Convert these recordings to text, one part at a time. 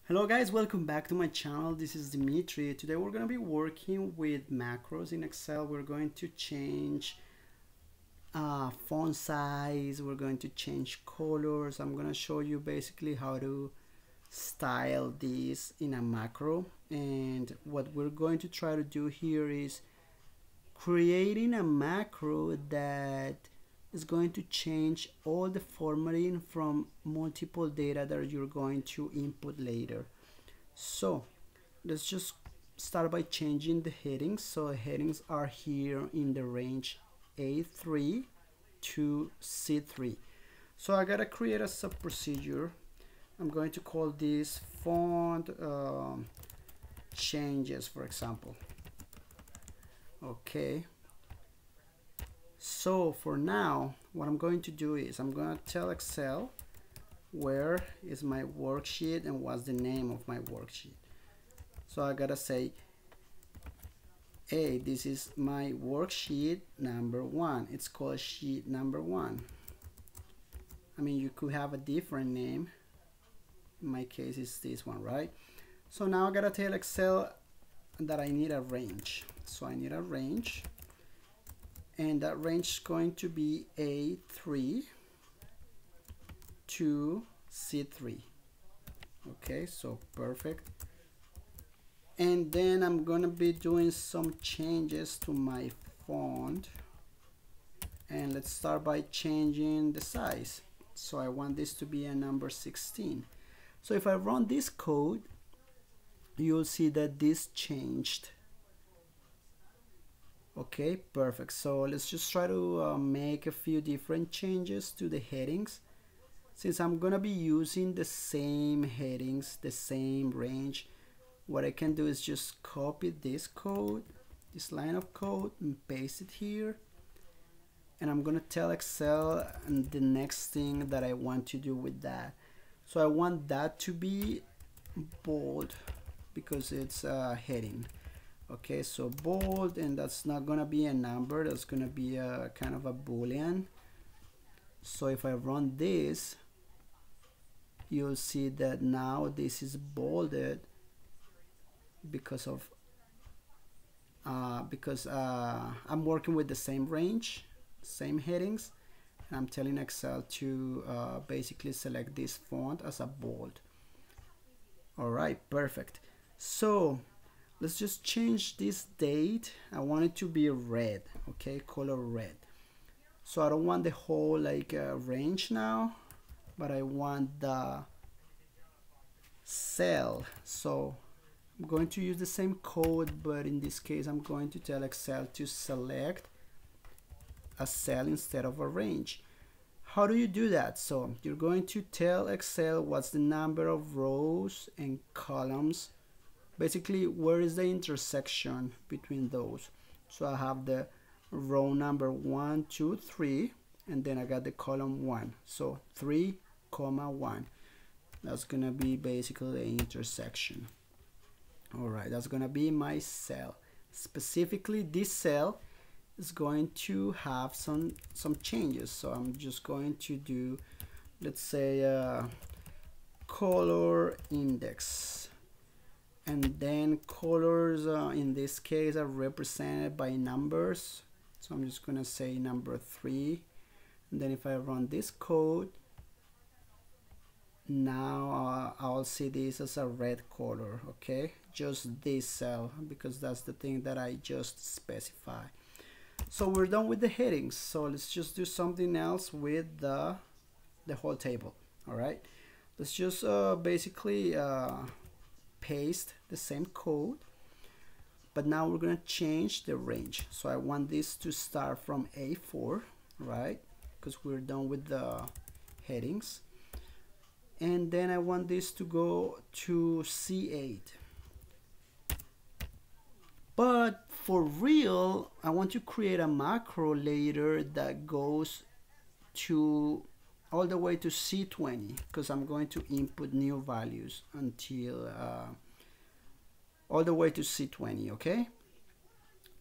Hello guys, welcome back to my channel. This is Dimitri. Today we're going to be working with macros in Excel. We're going to change font size, we're going to change colors. I'm going to show you basically how to style this in a macro, and what we're going to try to do here is creating a macro that is going to change all the formatting from multiple data that you're going to input later. So let's just start by changing the headings. So the headings are here in the range A3 to C3. So I gotta create a sub procedure. I'm going to call this font changes, for example. Okay, so for now what I'm going to do is I'm going to tell Excel where is my worksheet and what's the name of my worksheet. So I gotta say, hey, this is my worksheet number 1. It's called sheet number 1. I mean, you could have a different name. In my case it's this one, right? So now I gotta tell Excel that I need a range. So I need a range, and that range is going to be A3 to C3. Okay, so perfect. And then I'm gonna be doing some changes to my font, and let's start by changing the size. So I want this to be a number 16. So if I run this code, you'll see that this changed. Okay, perfect. So let's just try to make a few different changes to the headings. Since I'm gonna be using the same headings, the same range, what I can do is just copy this code, this line of code, and paste it here. And I'm gonna tell Excel and the next thing that I want to do with that. So I want that to be bold because it's a heading. Okay, so bold, and that's not gonna be a number, that's gonna be a kind of a boolean. So if I run this, you'll see that now this is bolded because of I'm working with the same range, same headings, and I'm telling Excel to basically select this font as a bold. All right, perfect. So let's just change this date. I want it to be red, okay, color red. So I don't want the whole like range now, but I want the cell. So I'm going to use the same code, but in this case I'm going to tell Excel to select a cell instead of a range. How do you do that? So you're going to tell Excel what's the number of rows and columns, basically where is the intersection between those. So I have the row number 1, 2, 3, and then I got the column 1, so 3, 1. That's gonna be basically the intersection. All right, that's gonna be my cell. Specifically, this cell is going to have some changes. So I'm just going to do, let's say, color index, and then colors in this case are represented by numbers. So I'm just gonna say number 3, and then if I run this code, now I'll see this as a red color. Okay, just this cell, because that's the thing that I just specified. So we're done with the headings, so let's just do something else with the whole table. All right, let's just basically paste the same code, but now we're gonna change the range. So I want this to start from A4, right, because we're done with the headings, and then I want this to go to C8. But for real, I want to create a macro later that goes to all the way to C20, because I'm going to input new values until all the way to C20. Okay,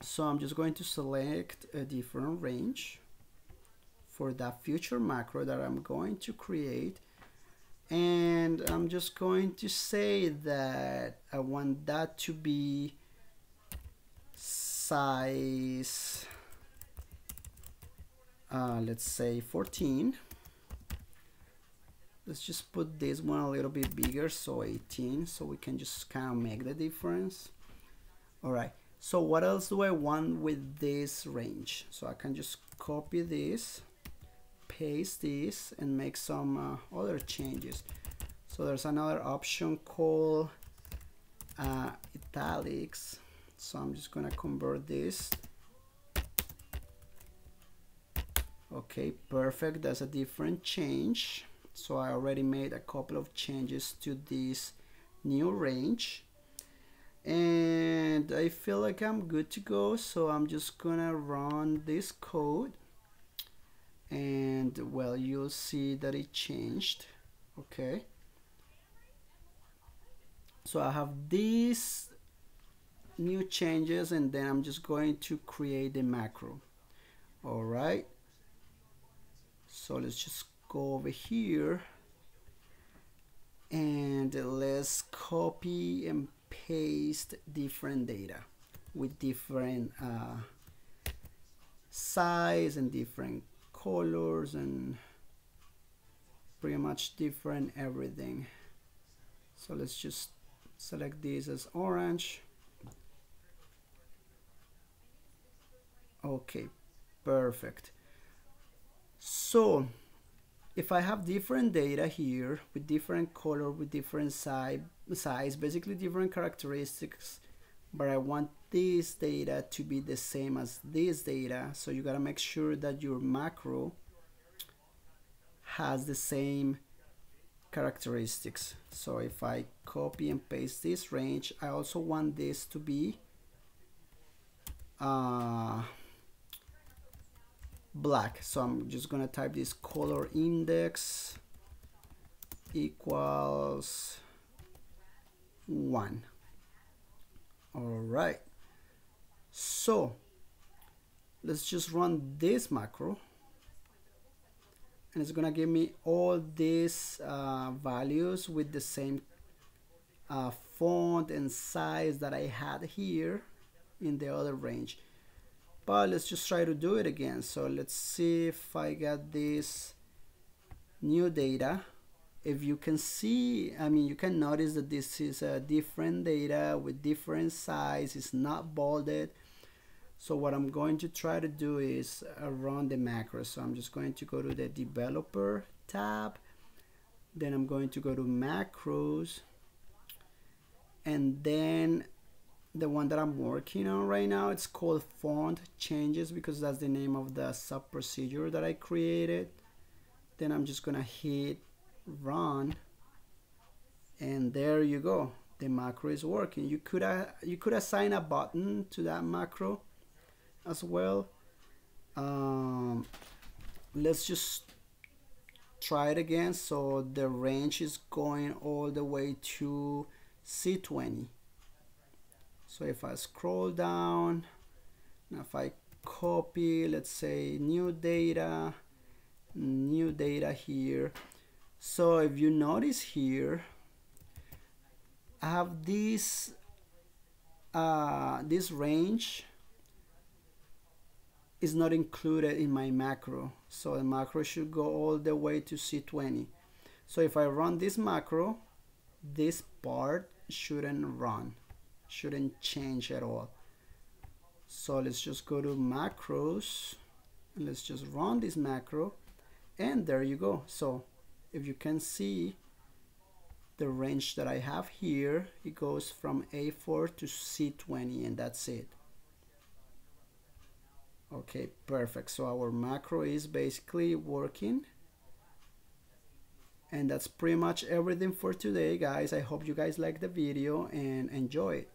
so I'm just going to select a different range for that future macro that I'm going to create, and I'm just going to say that I want that to be size, let's say 14. Let's just put this one a little bit bigger, so 18, so we can just kind of make the difference. All right, so what else do I want with this range? So I can just copy this, paste this, and make some other changes. So there's another option called italics. So I'm just gonna convert this. Okay, perfect, that's a different change. So I already made a couple of changes to this new range, and I feel like I'm good to go. So I'm just gonna run this code, and well, you'll see that it changed. Okay, so I have these new changes, and then I'm just going to create the macro. All right, so let's just go over here and let's copy and paste different data with different size and different colors and pretty much different everything. So let's just select this as orange. Okay, perfect. So if I have different data here with different color, with different size, basically different characteristics, but I want this data to be the same as this data, so you gotta make sure that your macro has the same characteristics. So if I copy and paste this range, I also want this to be black. So I'm just gonna type this color index equals 1. All right, so let's just run this macro, and it's gonna give me all these values with the same font and size that I had here in the other range. But let's just try to do it again. So let's see if I got this new data. If you can see, I mean, you can notice that this is a different data with different size. It's not bolded. So what I'm going to try to do is run the macro. So I'm just going to go to the developer tab. Then I'm going to go to macros. And then the one that I'm working on right now, it's called font changes, because that's the name of the sub procedure that I created. Then I'm just gonna hit run, and there you go, the macro is working. You could assign a button to that macro as well. Let's just try it again. So the range is going all the way to C20. So if I scroll down, now if I copy, let's say new data here. So if you notice here, I have this range is not included in my macro. So the macro should go all the way to C20. So if I run this macro, this part shouldn't run, shouldn't change at all. So let's just go to macros, and let's just run this macro, and there you go. So if you can see the range that I have here, it goes from A4 to C20, and that's it. Okay, perfect. So our macro is basically working. And that's pretty much everything for today, guys. I hope you guys like the video and enjoy it.